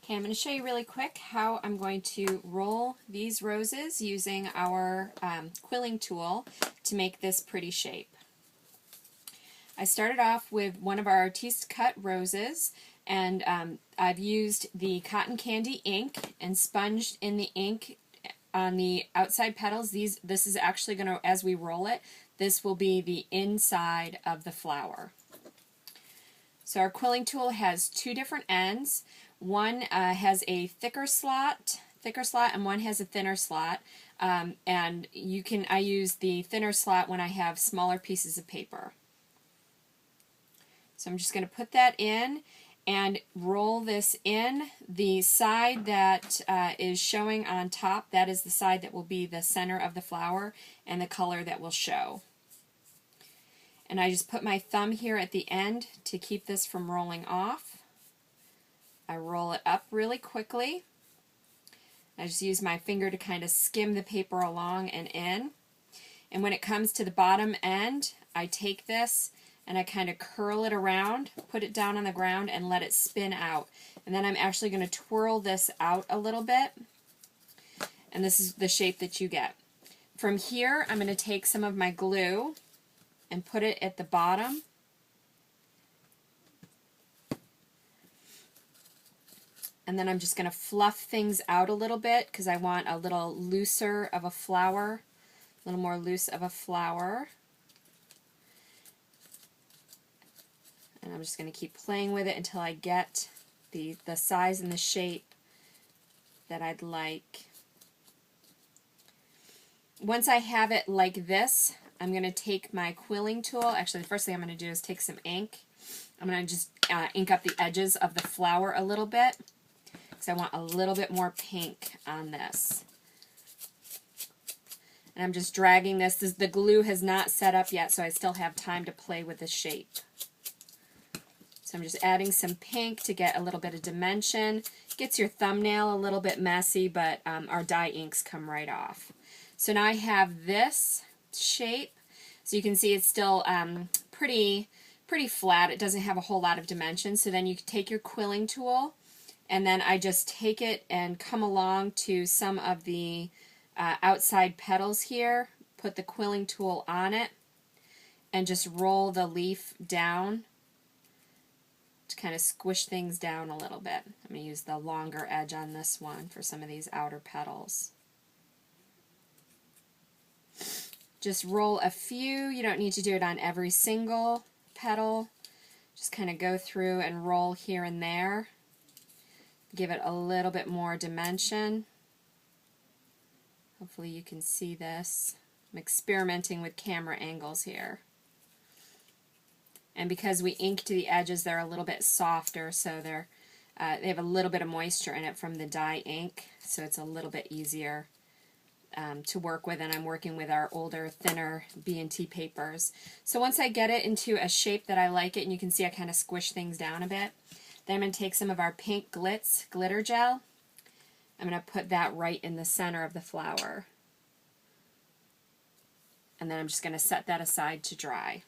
Okay, I'm going to show you really quick how I'm going to roll these roses using our quilling tool to make this pretty shape. I started off with one of our Artiste cut roses, and I've used the cotton candy ink and sponged in the ink on the outside petals. This is actually going to, as we roll it, this will be the inside of the flower. So our quilling tool has two different ends. One has a thicker slot, and one has a thinner slot. And I use the thinner slot when I have smaller pieces of paper. So I'm just going to put that in and roll this in. The side that is showing on top, that is the side that will be the center of the flower and the color that will show. And I just put my thumb here at the end to keep this from rolling off. I roll it up really quickly. I just use my finger to kind of skim the paper along and in. And when it comes to the bottom end, I take this and I kind of curl it around, put it down on the ground, and let it spin out. And then I'm actually going to twirl this out a little bit. And this is the shape that you get. From here, I'm going to take some of my glue and put it at the bottom. And then I'm just going to fluff things out a little bit because I want a little looser of a flower, a little more loose of a flower. And I'm just going to keep playing with it until I get the size and the shape that I'd like. Once I have it like this, I'm going to take my quilling tool. Actually, the first thing I'm going to do is take some ink. I'm going to just ink up the edges of the flower a little bit because I want a little bit more pink on this. And I'm just dragging this. The glue has not set up yet, so I still have time to play with the shape. So I'm just adding some pink to get a little bit of dimension. Gets your thumbnail a little bit messy, but our dye inks come right off. So now I have this shape. So you can see it's still pretty flat. It doesn't have a whole lot of dimension. So then you take your quilling tool, and then I just take it and come along to some of the outside petals here, put the quilling tool on it, and just roll the leaf down to kind of squish things down a little bit. I'm going to use the longer edge on this one for some of these outer petals. Just roll a few. You don't need to do it on every single petal. Just kind of go through and roll here and there. Give it a little bit more dimension. Hopefully you can see this. I'm experimenting with camera angles here. And because we inked the edges, they're a little bit softer, so they have a little bit of moisture in it from the dye ink, so it's a little bit easier to work with, and I'm working with our older, thinner B&T papers. So once I get it into a shape that I like it, and you can see I kind of squish things down a bit, then I'm going to take some of our pink glitter gel. I'm going to put that right in the center of the flower. And then I'm just going to set that aside to dry.